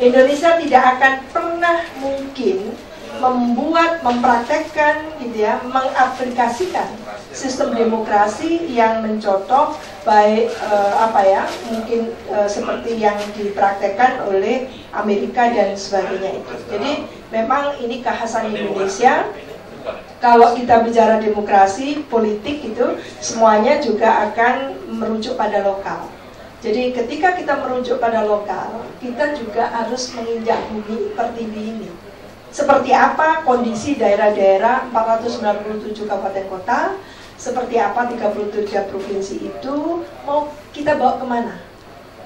Indonesia tidak akan pernah mungkin mempraktekkan gitu ya, mengaplikasikan sistem demokrasi yang mencontoh baik mungkin seperti yang dipraktekkan oleh Amerika dan sebagainya itu. Jadi memang ini kekhasan Indonesia. Kalau kita bicara demokrasi, politik itu semuanya juga akan merujuk pada lokal. Jadi ketika kita merujuk pada lokal, kita juga harus menginjak bumi pertiwi ini. Seperti apa kondisi daerah-daerah 497 kabupaten kota, seperti apa 33 provinsi itu, mau kita bawa kemana?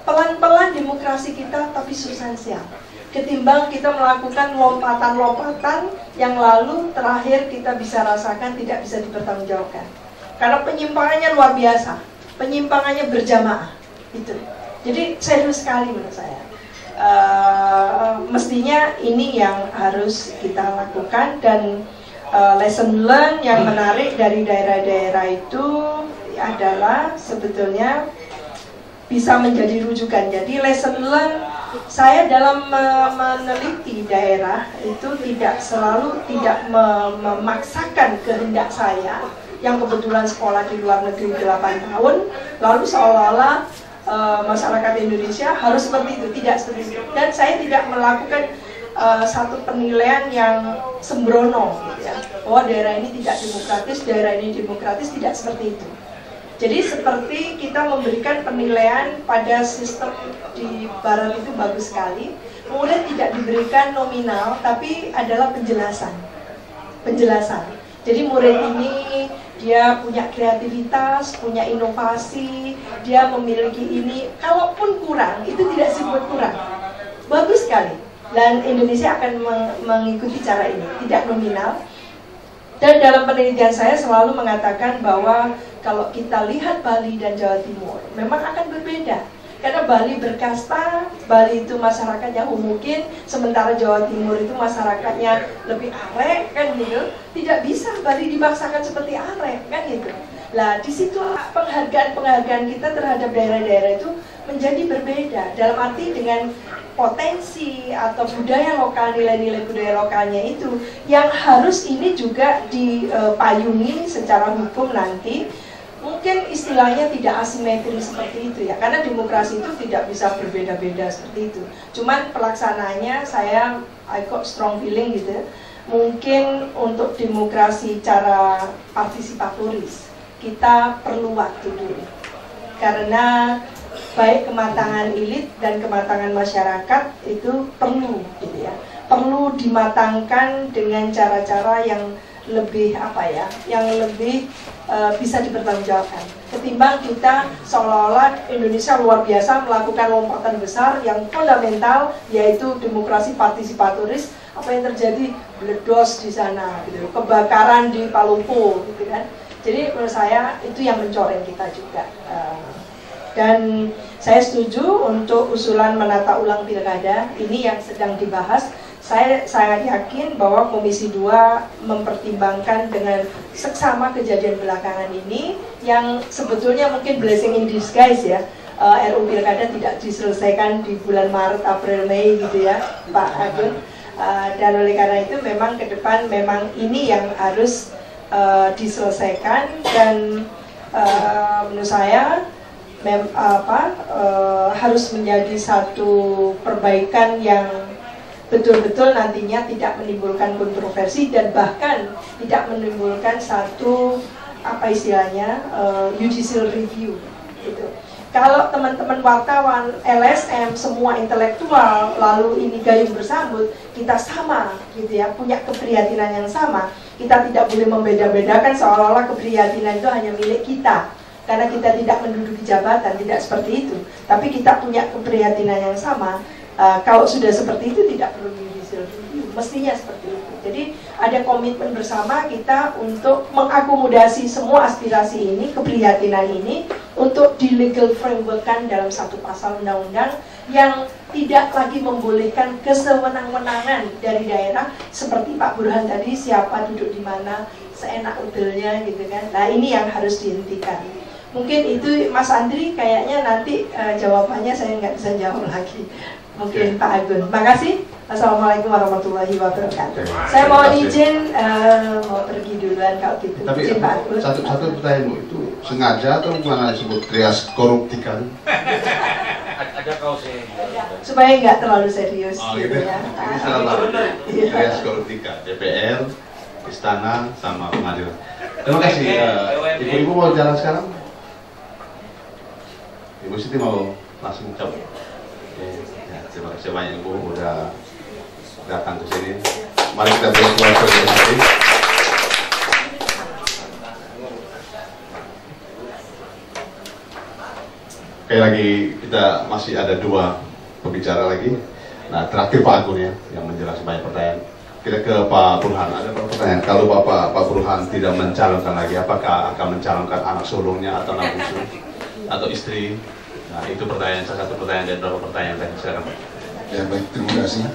Pelan-pelan demokrasi kita tapi substansial. Ketimbang kita melakukan lompatan-lompatan yang lalu terakhir kita bisa rasakan tidak bisa dipertanggungjawabkan. Karena penyimpangannya luar biasa, penyimpangannya berjamaah. Itu. Jadi serius sekali menurut saya. Mestinya ini yang harus kita lakukan, dan lesson learn yang menarik dari daerah-daerah itu adalah sebetulnya bisa menjadi rujukan. Jadi lesson learn saya dalam meneliti daerah itu tidak memaksakan kehendak saya yang kebetulan sekolah di luar negeri 8 tahun, lalu seolah-olah masyarakat Indonesia harus seperti itu, tidak seperti itu. Dan saya tidak melakukan satu penilaian yang sembrono gitu ya. Oh, daerah ini tidak demokratis, daerah ini demokratis, tidak seperti itu. Jadi seperti kita memberikan penilaian pada sistem di barat itu bagus sekali, kemudian tidak diberikan nominal, tapi adalah penjelasan. Jadi murid ini dia punya kreativitas, punya inovasi, dia memiliki ini. Kalaupun kurang, itu tidak disebut kurang. Bagus sekali. Dan Indonesia akan mengikuti cara ini, tidak nominal. Dan dalam penelitian saya selalu mengatakan bahwa kalau kita lihat Bali dan Jawa Timur, memang akan berbeda. Karena Bali berkasta, Bali itu masyarakatnya mungkin, sementara Jawa Timur itu masyarakatnya lebih arek, kan gitu. Tidak bisa Bali dibaksakan seperti arek, kan gitu. Nah, di situ penghargaan kita terhadap daerah-daerah itu menjadi berbeda. Dalam arti dengan potensi atau budaya lokal, nilai-nilai budaya lokalnya itu yang harus ini juga dipayungi secara hukum nanti. Mungkin istilahnya tidak asimetris seperti itu ya, karena demokrasi itu tidak bisa berbeda-beda seperti itu. Cuman pelaksananya I got strong feeling gitu. Mungkin untuk demokrasi cara partisipatoris kita perlu waktu dulu, karena baik kematangan elit dan kematangan masyarakat itu perlu gitu ya, perlu dimatangkan dengan cara-cara yang lebih yang lebih bisa dipertanggungjawabkan, ketimbang kita seolah-olah Indonesia luar biasa melakukan lompatan besar yang fundamental, yaitu demokrasi partisipatoris. Apa yang terjadi? Meledos di sana gitu, kebakaran di Palupu gitu kan. Jadi menurut saya itu yang mencoreng kita juga. Dan saya setuju untuk usulan menata ulang pilkada ini yang sedang dibahas. Saya sangat yakin bahwa Komisi 2 mempertimbangkan dengan seksama kejadian belakangan ini yang sebetulnya mungkin blessing in disguise ya. RUU pilkada tidak diselesaikan di bulan Maret, April, Mei gitu ya, Pak Agun. Dan oleh karena itu memang ke depan memang ini yang harus diselesaikan, dan menurut saya harus menjadi satu perbaikan yang betul-betul nantinya tidak menimbulkan kontroversi dan bahkan tidak menimbulkan satu judicial review gitu. Kalau teman-teman wartawan, LSM, semua intelektual, lalu ini gayung bersambut, kita sama gitu ya, punya keprihatinan yang sama. Kita tidak boleh membeda-bedakan seolah-olah keprihatinan itu hanya milik kita karena kita tidak menduduki jabatan, tidak seperti itu. Tapi kita punya keprihatinan yang sama. Kalau sudah seperti itu tidak perlu judicial review, mestinya seperti itu. Jadi ada komitmen bersama kita untuk mengakomodasi semua aspirasi ini, keprihatinan ini, untuk di legal framework-kan dalam satu pasal undang-undang yang tidak lagi membolehkan kesewenang-wenangan dari daerah seperti Pak Burhan tadi, siapa duduk di mana seenak udelnya gitu kan. Nah ini yang harus dihentikan. Mungkin itu Mas Andri kayaknya nanti jawabannya saya nggak bisa jawab lagi. Mungkin Pak Agun. Makasih. Assalamualaikum warahmatullahi wabarakatuh. Saya mohon izin mau pergi duluan kalau gitu. Tapi izin Pak Agun. satu pertanyaanmu itu sengaja atau bukan disebut trias koruptikan? Ada kaosnya. Supaya nggak terlalu serius gitu gitu. ya. Ini salah satu trias koruptika, DPR, Istana, sama pengadilan. Terima kasih. Ibu-ibu mau jalan sekarang? Ibu Siti mau langsung coba. Ya, terima kasih banyak Ibu udah datang ke sini. Mari kita beri suara hati. Oke, lagi kita masih ada 2 pembicara lagi. Nah, terakhir Pak Agun ya, yang menjelaskan banyak pertanyaan. Kita ke Pak Burhan. Ada pertanyaan. Kalau Pak Burhan tidak mencalonkan lagi, apakah akan mencalonkan anak sulungnya atau anak bungsu atau istri? Nah, itu pertanyaan, salah satu pertanyaan dari beberapa pertanyaan tadi sekarang. Ya baik, terima kasih.